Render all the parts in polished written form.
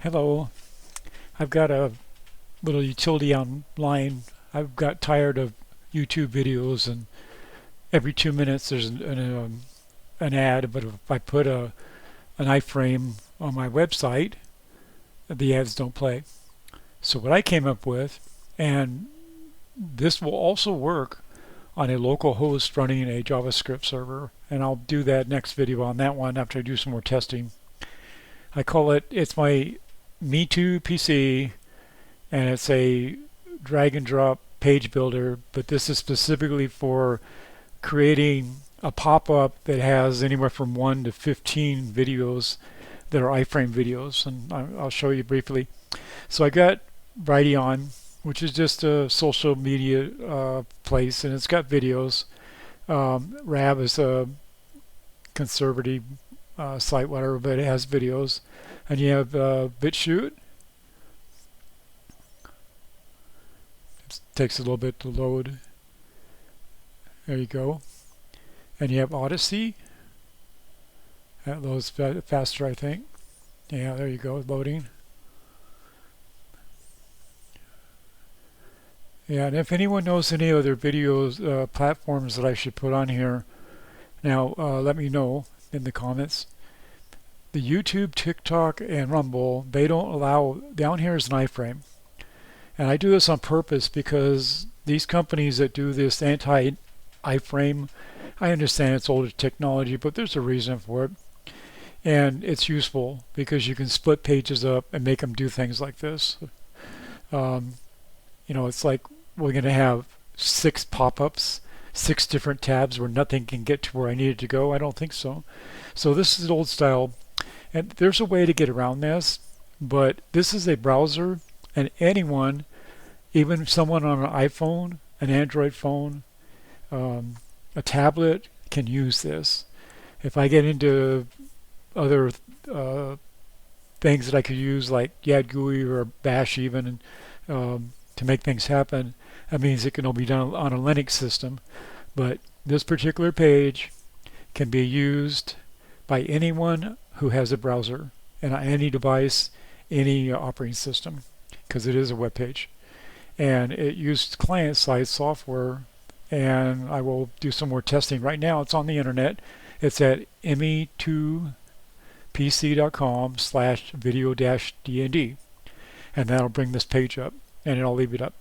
Hello, I've got a little utility online. I've got tired of YouTube videos, and every 2 minutes there's an ad. But if I put an iframe on my website, the ads don't play. So what I came up with, and this will also work on a local host running a JavaScript server, and I'll do that next video on that one after I do some more testing. It's my me2pc, and it's a drag and drop page builder, but this is specifically for creating a pop-up that has anywhere from 1 to 15 videos that are iframe videos, and I'll show you briefly. So I got Brighteon, which is just a social media place, and it's got videos. Rab is a conservative site, whatever, but it has videos. And you have BitChute. It takes a little bit to load. There you go. And you have Odyssey. That loads faster, I think. Yeah, there you go, loading. Yeah, and if anyone knows any other videos, platforms that I should put on here, now let me know in the comments. The YouTube, TikTok, and Rumble, they don't allow, down here is an iframe. And I do this on purpose because these companies that do this anti-iframe, I understand it's older technology, but there's a reason for it. And it's useful because you can split pages up and make them do things like this. It's like we're going to have 6 pop-ups, 6 different tabs where nothing can get to where I need it to go. I don't think so. So this is old style. And there's a way to get around this, but this is a browser, and anyone, even someone on an iPhone, an Android phone, a tablet, can use this. If I get into other things that I could use, like YADGUI or Bash even, to make things happen, that means it can all be done on a Linux system. But this particular page can be used by anyone who has a browser and any device, any operating system, because it is a web page. And it used client-side software, and I will do some more testing. Right now it's on the internet. It's at me2pc.com/video-dnd, and that'll bring this page up, and I'll leave it up.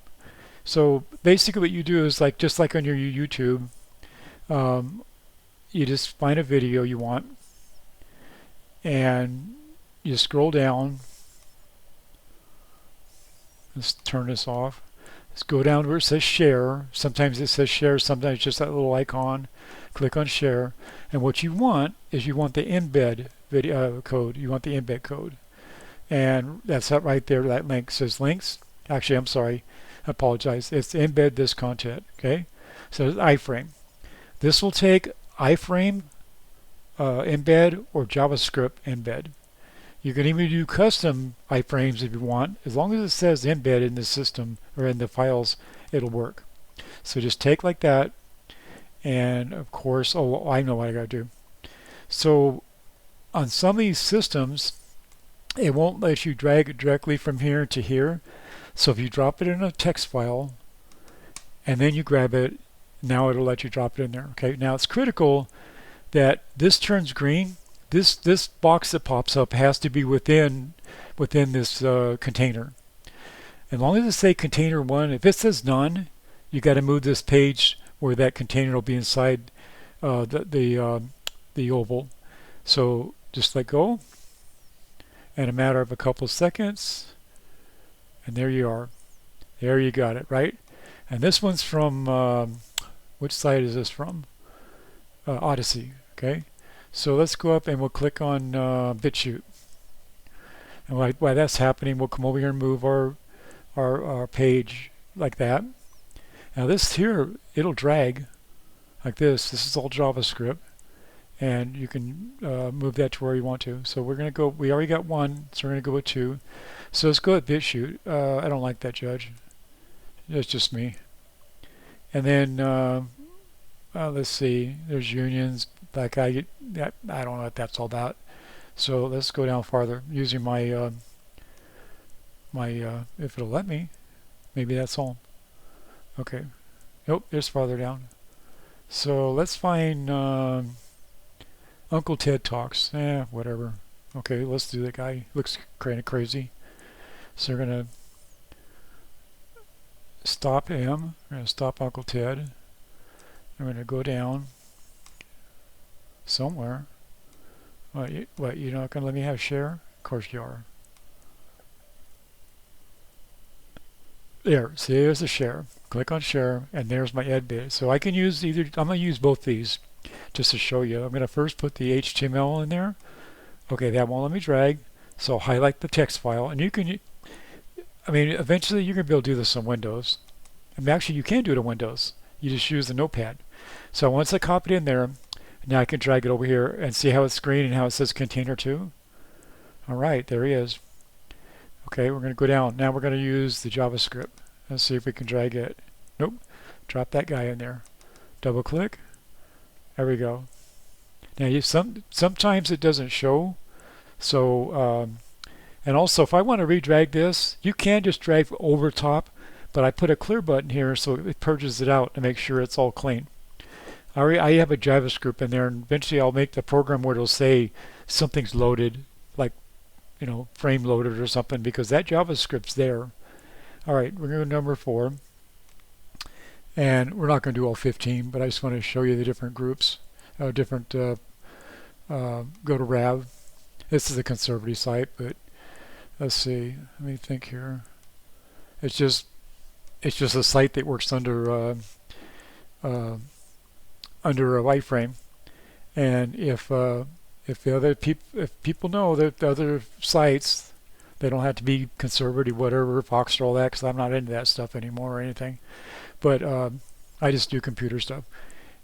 So basically what you do is just like on your YouTube, you just find a video you want, and you scroll down. Let's turn this off. Let's go down to where it says share. Sometimes it says share, sometimes just that little icon. Click on share, and what you want is you want the embed video code. You want the embed code, and that's that right there. That link says links. Actually, I'm sorry, I apologize. It's embed this content. Okay, so it's iframe. This will take iframe embed or JavaScript embed. You can even do custom iframes if you want. As long as it says embed in the system or in the files, it'll work. So just take like that, and of course, oh, I know what I gotta do. So on some of these systems, it won't let you drag it directly from here to here. So if you drop it in a text file and then you grab it, now it'll let you drop it in there. Okay, now it's critical that this turns green. This box that pops up has to be within this container. As long as it says container 1, if it says none, you got to move this page where that container will be inside the oval. So just let go, in a matter of a couple of seconds, and there you are. There you got it, right? And this one's from which site is this from? Odyssey. Okay, so let's go up and we'll click on BitChute. And while that's happening, we'll come over here and move our page like that. Now this here, it'll drag like this. This is all JavaScript, and you can move that to where you want to. So we're going to go, we already got 1, so we're going to go with 2. So let's go with BitChute. I don't like that, Judge. That's just me. And then let's see, there's unions. Like I don't know what that's all about. So let's go down farther using my my if it'll let me. Maybe that's all. Okay. Nope, there's farther down. So let's find Uncle Ted Talks. Whatever. Okay, let's do that guy. Looks kind of crazy. So we're gonna stop him. We're gonna stop Uncle Ted. We're gonna go down somewhere. What, you're not gonna let me have share? Of course you are. There, see, there's the share. Click on share, and there's my embed. So I can use either, I'm going to use both these just to show you. I'm going to first put the HTML in there. Okay, that won't let me drag. So I'll highlight the text file, and you can, I mean, eventually you're going to be able to do this on Windows. I mean, actually, you can do it on Windows. You just use the notepad. So once I copy it in there, now I can drag it over here and see how it's green and how it says container 2. All right, there he is. Okay, we're going to go down. Now we're going to use the JavaScript. Let's see if we can drag it. Nope. Drop that guy in there. Double click. There we go. Now sometimes it doesn't show. So and also if I want to redrag this, you can just drag over top, but I put a clear button here so it purges it out to make sure it's all clean. I have a JavaScript in there, and eventually I'll make the program where it'll say something's loaded, like frame loaded or something, because that JavaScript's there. All right, we're going to go to number 4, and we're not going to do all 15, but I just want to show you the different groups, go to Rav. This is a conservative site, but let's see. Let me think here. It's just a site that works under a iframe, and if people know that the other sites, they don't have to be conservative, whatever, Fox or all that, because I'm not into that stuff anymore or anything. But I just do computer stuff.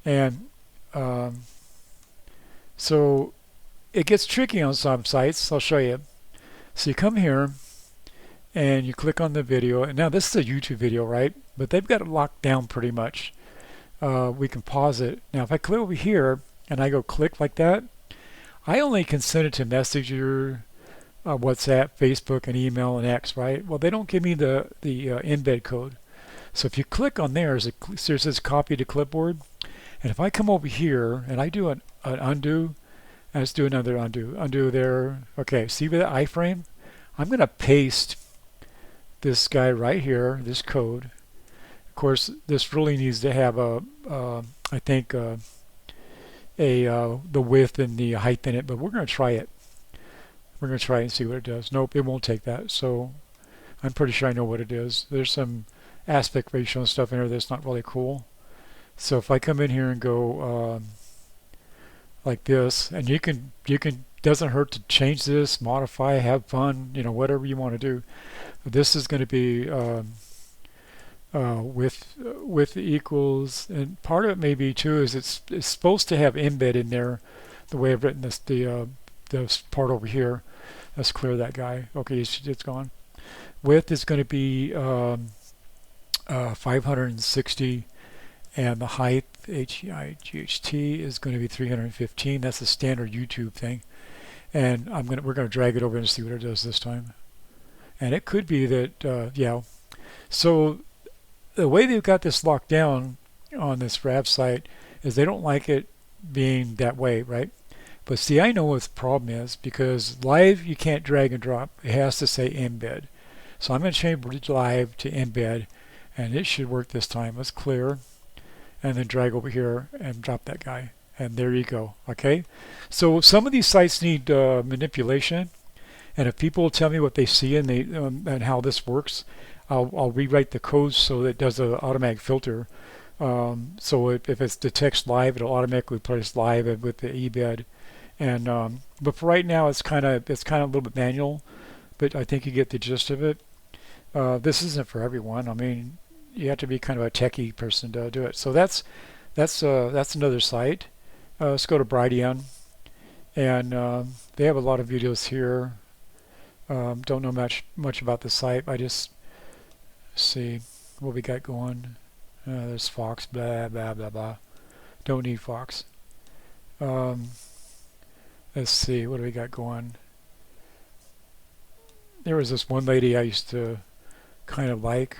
And so it gets tricky on some sites. I'll show you. So you come here and you click on the video. And now this is a YouTube video, right? But they've got it locked down pretty much. We can pause it. Now if I click over here and I go click like that, I only can send it to Messenger, WhatsApp, Facebook, and email, and X, right? Well, they don't give me the embed code. So if you click on there, it says copy to clipboard. And if I come over here and I do an undo, and let's do another undo there. Okay, see with the iframe? I'm going to paste this guy right here, this code. Of course, this really needs to have I think the width and the height in it, but we're going to try it. We're going to try and see what it does. Nope, it won't take that. So I'm pretty sure I know what it is. There's some aspect ratio and stuff in here that's not really cool. So if I come in here and go like this, and you can doesn't hurt to change this, modify, have fun, whatever you want to do. This is going to be with equals, and part of it maybe too is it's supposed to have embed in there. The way I've written this, this part over here. Let's clear that guy. Okay, it's gone. Width is going to be 560, and the height, HEIGHT, is going to be 315. That's the standard YouTube thing. And we're going to drag it over and see what it does this time. And it could be that yeah. So the way they've got this locked down on this Rav site is they don't like it being that way, right? But see, I know what the problem is, because live you can't drag and drop. It has to say embed. So I'm going to change live to embed, and it should work this time. Let's clear, and then drag over here and drop that guy. And there you go. Okay. So some of these sites need manipulation, and if people will tell me what they see and and how this works, I'll rewrite the code so that it does an automatic filter. So if it's detects live, it'll automatically place live with the embed. And but for right now, it's kind of a little bit manual, but I think you get the gist of it. This isn't for everyone. I mean, you have to be kind of a techie person to do it. So that's another site. Let's go to Brighteon, and they have a lot of videos here. Don't know much about the site. I just see what we got going. There's Fox, blah blah blah blah. Don't need Fox. Let's see, what do we got going? there was this one lady I used to kind of like.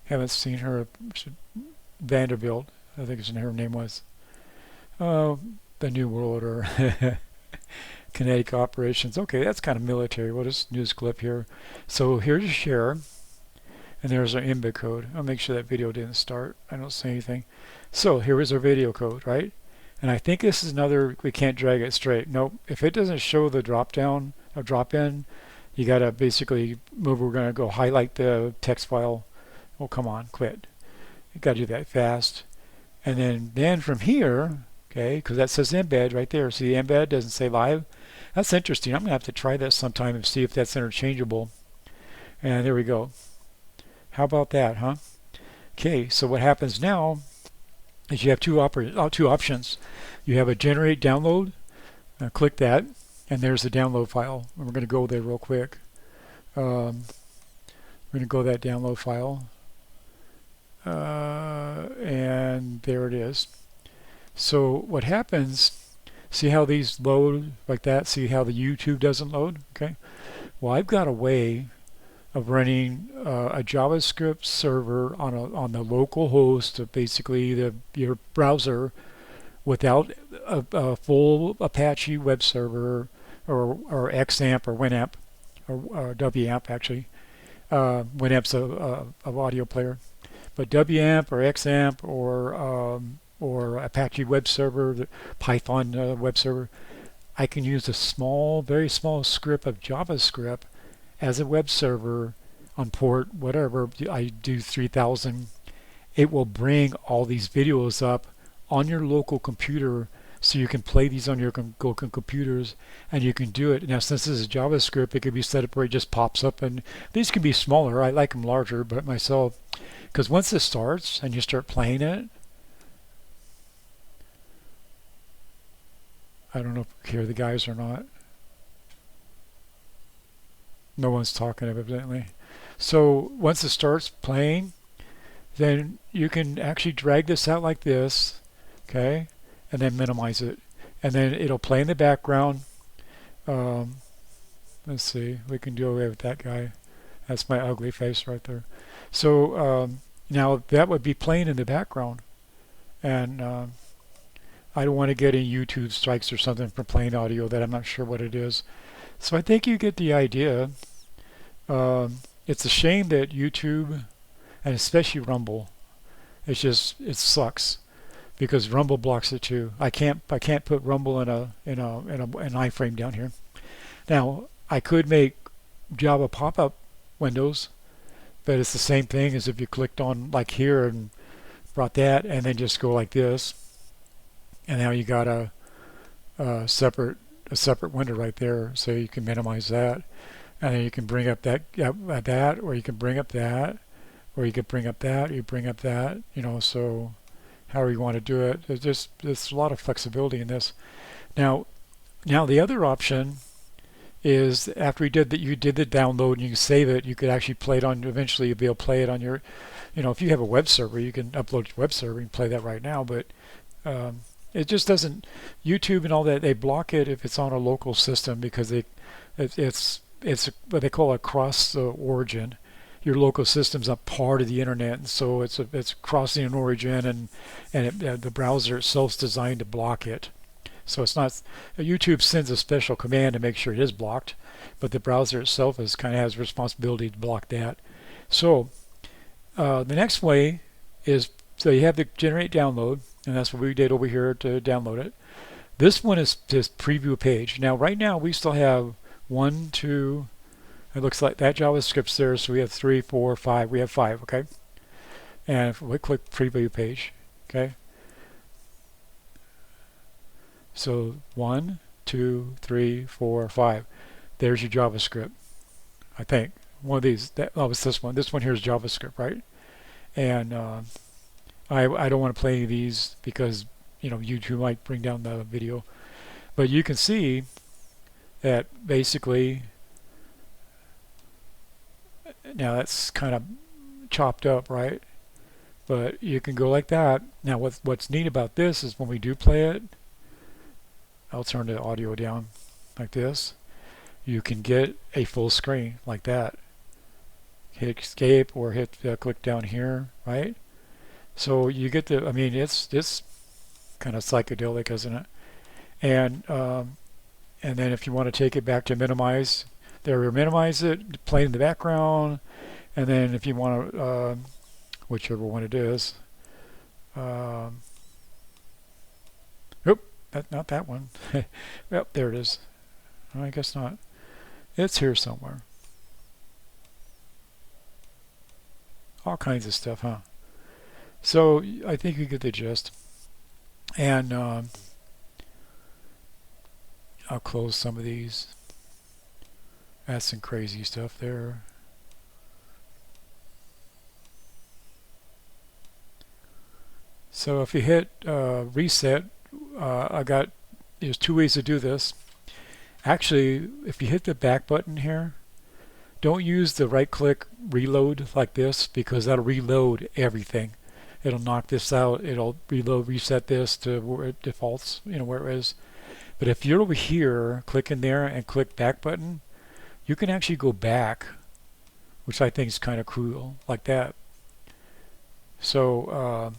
Haven't seen her. Vanderbilt, I think her name was. The New World or kinetic operations. Okay, that's kind of military. We'll just news clip here. So here's a share, and there's our embed code. I'll make sure that video didn't start. I don't say anything. So here is our video code, right? And I think this is another, we can't drag it straight. Nope. If it doesn't show the drop down or drop in, you got to basically move. We're going to go highlight the text file. Oh, come on, quit. You got to do that fast. And then from here, okay, because that says embed right there. See, the embed doesn't say live. That's interesting. I'm going to have to try that sometime and see if that's interchangeable. And there we go. How about that, huh? Okay, so what happens now is you have two options. You have a generate download. Click that, and there's the download file. And we're going to go there real quick. We're going to go that download file. And there it is. So what happens, see how these load like that? See how the YouTube doesn't load? Okay. Well, I've got a way of running a JavaScript server on the local host of basically your browser without a full Apache web server or XAMPP or WinAmp or WAMP actually. WinAmp's a audio player, but WAMP or XAMPP or Apache web server, the Python web server, I can use a small, very small script of JavaScript as a web server on port whatever I do 3000. It will bring all these videos up on your local computer, so you can play these on your local computers, and you can do it. Now, since this is JavaScript, it can be set up where it just pops up, and these can be smaller. I like them larger, but myself, because once this starts and you start playing it, I don't know if you hear the guys or not. No one's talking evidently. So once it starts playing, then you can actually drag this out like this, okay, and then minimize it, and then it'll play in the background. Let's see, we can do away with that guy. That's my ugly face right there. So now that would be playing in the background, and I don't want to get any YouTube strikes or something for playing audio that I'm not sure what it is. So I think you get the idea. It's a shame that YouTube, and especially Rumble, it sucks because Rumble blocks it too. I can't put Rumble in an iframe down here. Now I could make Java pop-up windows, but it's the same thing as if you clicked on like here and brought that and then just go like this, and now you got a separate window right there, so you can minimize that, and then you can bring up that, or you can bring up that, or you could bring up that, you bring up that, you know, so however you want to do it. There's a lot of flexibility in this. Now the other option is after you did the download and you can save it, you could actually play it on, eventually you'll be able to play it on your, you know, if you have a web server, you can upload your web server and play that right now, but it just doesn't, YouTube and all that, they block it if it's on a local system because it's what they call a cross origin. Your local system's a part of the internet, and so it's crossing an origin, and the browser itself is designed to block it. So it's not, YouTube sends a special command to make sure it is blocked, but the browser itself has responsibility to block that. So the next way is, so you have the generate download, and that's what we did over here to download it. This one is just preview page. Now right now we still have 1, 2, it looks like that JavaScript's there, so we have 3, 4, 5, we have 5, okay? And if we click preview page, okay? So 1, 2, 3, 4, 5. There's your JavaScript, I think. One of these, it's this one. This one here is JavaScript, right? And I don't want to play any of these because, you know, YouTube might bring down the video. But you can see that basically, now that's kind of chopped up, right? But you can go like that. Now what's neat about this is when we do play it, I'll turn the audio down like this. you can get a full screen like that. Hit escape or hit click down here, right? So you get the, I mean, it's kind of psychedelic, isn't it? And then if you want to take it back to minimize, there we minimize it, play in the background, and then if you want to, whichever one it is, oop, not that one. Yep, there it is. I guess not. It's here somewhere. All kinds of stuff, huh? So I think you get the gist. And I'll close some of these. That's some crazy stuff there. So if you hit reset, there's two ways to do this. Actually, if you hit the back button here, don't use the right click reload like this, because that'll reload everything. It'll knock this out. It'll reset this to where it defaults, where it is. But if you're over here, click in there and click back button, you can actually go back, which I think is kind of cool, like that. So,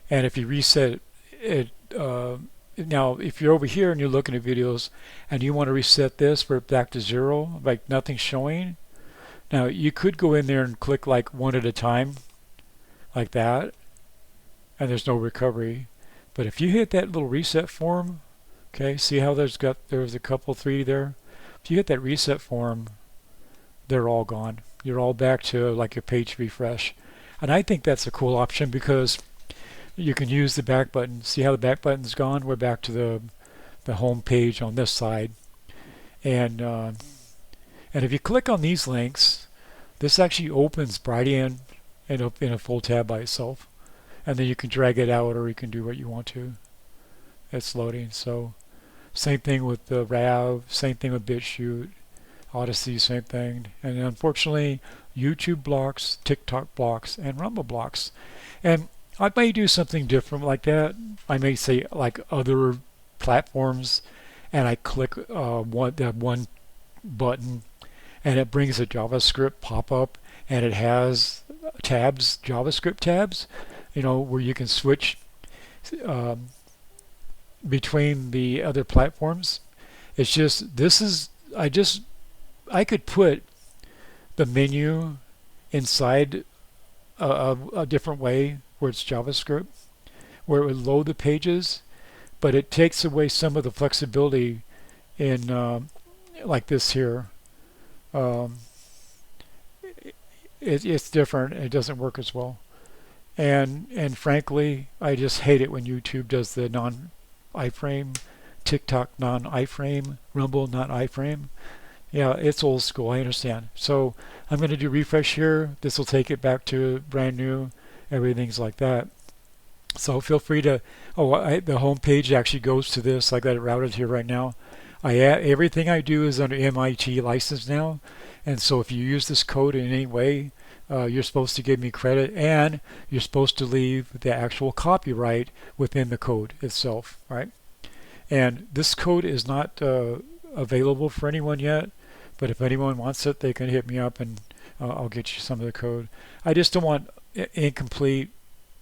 and if you reset it, now if you're over here and you're looking at videos and you want to reset this for back to 0, like nothing's showing, now you could go in there and click like one at a time, like that, and there's no recovery. But if you hit that little reset form, okay, see how there's a couple, 3 there? If you hit that reset form, they're all gone. You're all back to like your page refresh. And I think that's a cool option, because you can use the back button. See how the back button's gone? We're back to the home page on this side. And if you click on these links, this actually opens Brightian in a full tab by itself. And then you can drag it out, or you can do what you want to. It's loading. So same thing with the RAV, same thing with BitChute, Odyssey, same thing. And unfortunately, YouTube blocks, TikTok blocks, and Rumble blocks. And I may do something different like that. I may say like other platforms, and I click that one button, and it brings a JavaScript pop-up, and it has tabs, JavaScript tabs, where you can switch between the other platforms. It's just, I could put the menu inside a different way where it's JavaScript, where it would load the pages, but it takes away some of the flexibility in like this here. It's different. It doesn't work as well. And frankly, I just hate it when YouTube does the non-iframe, TikTok non-iframe, Rumble non-iframe. Yeah, it's old school, I understand. So I'm going to do refresh here. This will take it back to brand new. Everything's like that. So feel free to, the home page actually goes to this. I got it routed here right now. Everything I do is under MIT license now. And so if you use this code in any way, you're supposed to give me credit, and you're supposed to leave the actual copyright within the code itself, right? And this code is not available for anyone yet, but if anyone wants it, they can hit me up, and I'll get you some of the code. I just don't want incomplete,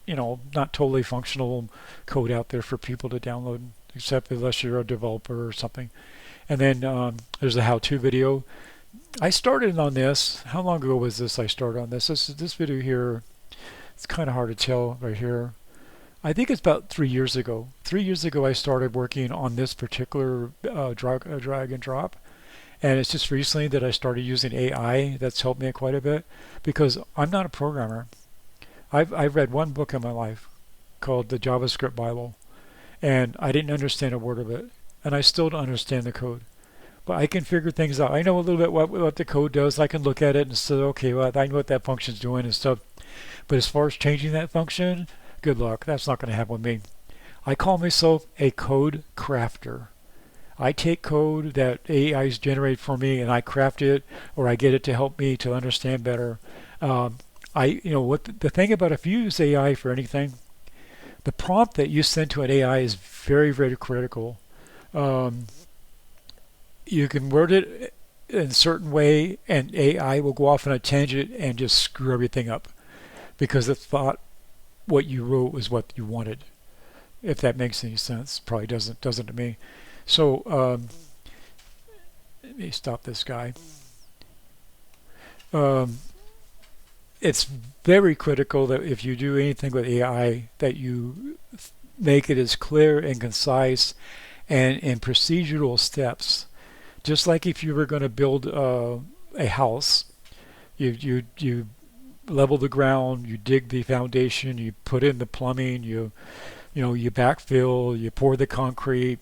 not totally functional code out there for people to download, except unless you're a developer or something. And then there's a how-to video. I started on this. How long ago was this I started on this? This video here, it's kind of hard to tell right here. I think it's about 3 years ago. 3 years ago I started working on this particular drag and drop. And it's just recently that I started using AI. That's helped me quite a bit, because I'm not a programmer. I've read one book in my life called the JavaScript Bible, and I didn't understand a word of it, and I still don't understand the code. But I can figure things out. I know a little bit what the code does. I can look at it and say, okay, well, I know what that function's doing and stuff. But as far as changing that function, good luck. That's not going to happen with me. I call myself a code crafter. I take code that AI's generate for me, and I craft it, or I get it to help me to understand better. The thing about, if you use AI for anything, the prompt that you send to an AI is very, very critical. You can word it in a certain way, and AI will go off on a tangent and just screw everything up because it thought what you wrote was what you wanted. If that makes any sense, probably doesn't to me. So let me stop this guy. Um, it's very critical that if you do anything with AI, that you make it as clear and concise and in procedural steps. Just like if you were going to build a house, you level the ground, you dig the foundation, you put in the plumbing, you backfill, you pour the concrete,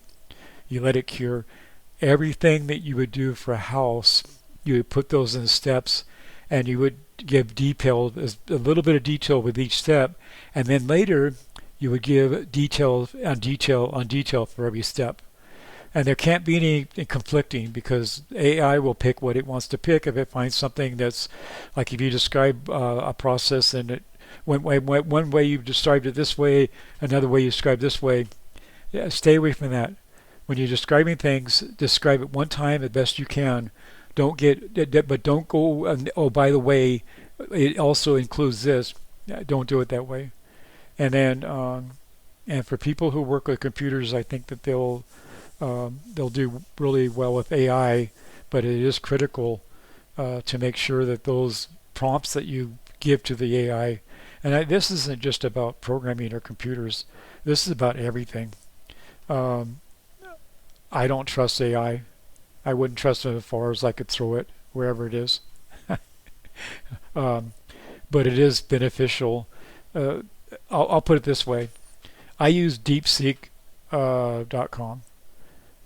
you let it cure. Everything that you would do for a house, you would put those in steps, and you would give a little bit of detail with each step, and then later you would give detail on detail on detail for every step. And there can't be any conflicting because AI will pick what it wants to pick. If it finds something that's, like if you describe a process and one way you described it this way, another way you describe this way, yeah, stay away from that. When you're describing things, describe it one time as best you can. But don't go, oh, by the way, it also includes this. Don't do it that way. And then, and for people who work with computers, I think that they'll do really well with AI, but it is critical to make sure that those prompts that you give to the AI, and this isn't just about programming or computers, this is about everything. Um, I don't trust AI. I wouldn't trust it as far as I could throw it wherever it is. um, but it is beneficial. Uh, I'll put it this way. I use deepseek.com.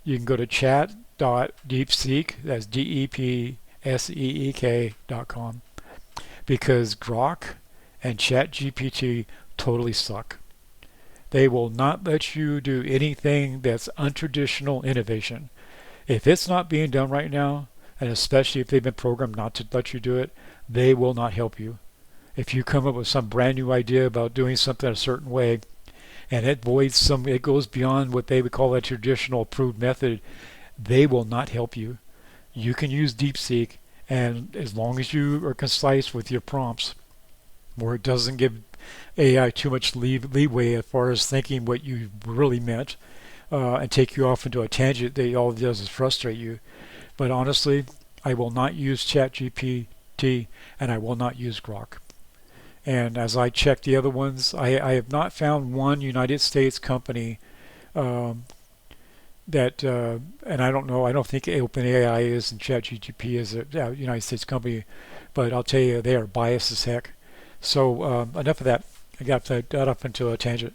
You can go to chat.deepseek, that's DEPSEEK.com, because Grok and ChatGPT totally suck. They will not let you do anything that's untraditional innovation. If it's not being done right now, and especially if they've been programmed not to let you do it, they will not help you. If you come up with some brand new idea about doing something a certain way, and it goes beyond what they would call a traditional approved method, they will not help you. You can use DeepSeek, and as long as you are concise with your prompts, where it doesn't give AI too much leeway as far as thinking what you really meant, and take you off into a tangent that all it does is frustrate you. But honestly, I will not use ChatGPT, and I will not use Grok. And as I check the other ones, I have not found one United States company um, and I don't know, I don't think OpenAI is and ChatGPT is a United States company, but I'll tell you, they are biased as heck. So enough of that. I got up into a tangent.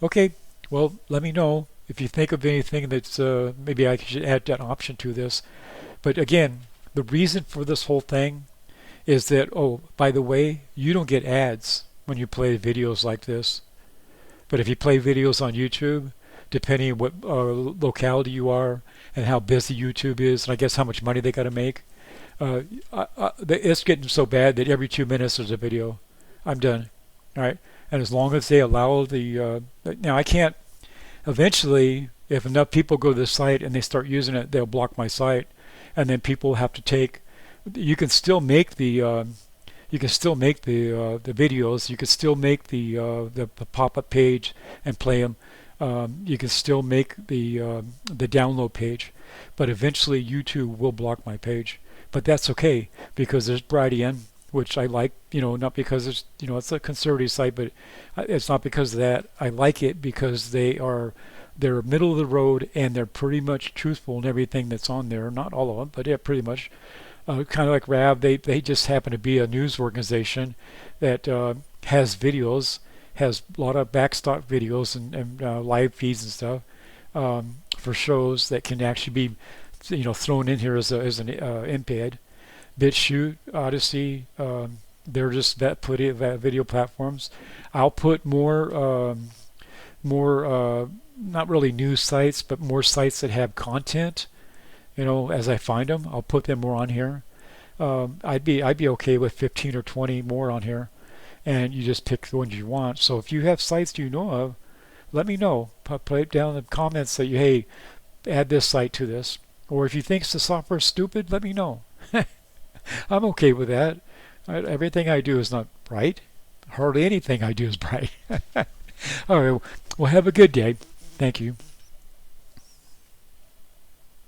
Okay, well, let me know if you think of anything that's maybe I should add that option to this. But again, the reason for this whole thing is that, oh, by the way, you don't get ads when you play videos like this. But if you play videos on YouTube, depending on what locality you are and how busy YouTube is, and I guess how much money they got to make, it's getting so bad that every 2 minutes there's a video. I'm done. All right? And as long as they allow now I can't, eventually, if enough people go to the site and they start using it, they'll block my site. And then people have to you can still make the videos. You can still make the pop-up page and play them. You can still make the download page, but eventually YouTube will block my page. But that's okay because there's Brighteon, which I like. Not because it's a conservative site, but it's not because of that. I like it because they're middle of the road and they're pretty much truthful in everything that's on there. Not all of them, but yeah, pretty much. Kind of like Rav, they just happen to be a news organization that has videos, has a lot of backstock videos and live feeds and stuff for shows that can actually be thrown in here as an embed. BitChute, Odyssey, they're just that video platforms. I'll put more not really news sites, but more sites that have content. As I find them, I'll put them more on here. I'd be okay with 15 or 20 more on here, and you just pick the ones you want. So if you have sites you know of, let me know. Put it down in the comments that hey, add this site to this. Or if you think the software is stupid, let me know. I'm okay with that. Everything I do is not bright. Hardly anything I do is bright. All right. Well, have a good day. Thank you.